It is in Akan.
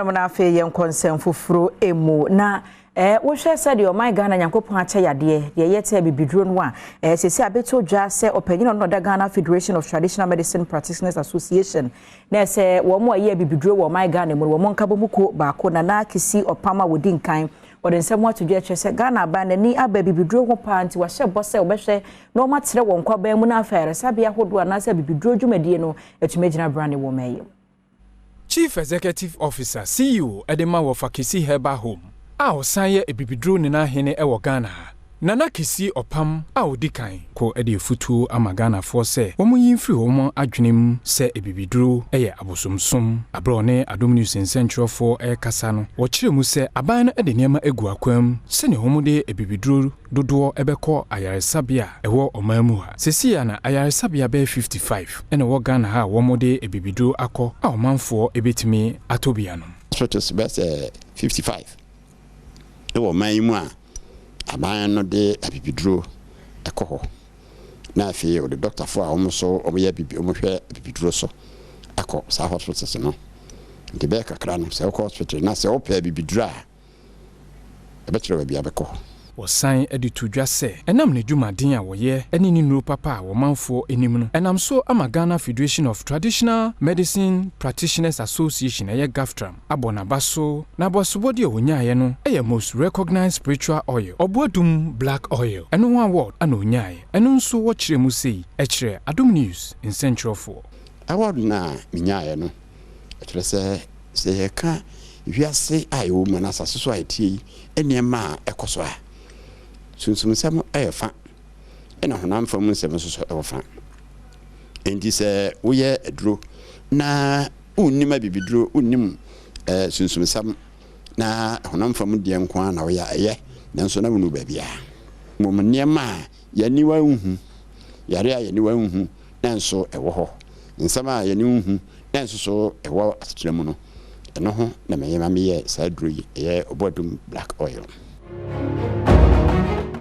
na fe yen konsem foforo emu na wo hwe se de o my Ghana Nyankopon ache yade de yete bibiduro no a sesi abeto dwa se opanyino no da Ghana Federation of Traditional Medicine Practitioners Association na se wo mo aye bibiduro wo my Ghana mu wo mo nkabomuko baako na kisi opama wodi nkan o de nsem wato dwa che se Ghana ba na ni aba bibiduro ho pa nti wa hye bose obehwe na o matere wo nkwa mu na afere sabia hodo na se bibiduro dwumadie no etumegyina brand wo maye. Chief Executive Officer CEO Adom Kasee Herbal Home a osaye ebibiduro ne na hene ewo Ghana Nana Kasee opam a odikan ko ede futu ama Ghana for se wo yimfiri wo adwenem se ebibiduro eye abosomsom abrone Adom News Central for kasa no wo kire mu se aban no ede niam egu akwam se ne wo de ebibiduro dodo ebekọ ayaresabia ewo omamu ha sesia na ayaresabia be 55 ene wo Ghana ha wo de ebibiduro akọ a omanfo ebetimi atobia no strategy best 55 ewo mayimu a aban no de abibiduro ekoho na afi o de doctor for a omoso omoya bibi omohwe abibiduro so akọ sa hospital no de be kakra no se hospital na se opa abibiduro a ebetire bia beko Wasan editu dwa se enam ne dwumaden a woye eni ni nuro papa a womanfo enim no enam so ama Ghana Federation of Traditional Medicine Practitioners Association eye GAFTRAM abona baso na bosobodi onyaye no eye most recognized spiritual oil obuadum black oil eno award ana onyaye eno nso wo kire mu sei ekire Adom News in Central 4 award na minyaye no ekire se ye ka wiase ayo manasa so atie enema ekoso a sunsum sam efa ena honam fam nsem so efa enti se woye aduro na unnima bibiduro unnim sunsum sam na honam fam de nko na woya eye nanso na wonu babia mom niema yaniwa unhu yare a yaniwa unhu nanso ewo ho nsama yani unhu nanso so ewo atremu no eno ho na meyema meye sa aduro yi eye obodum black oil.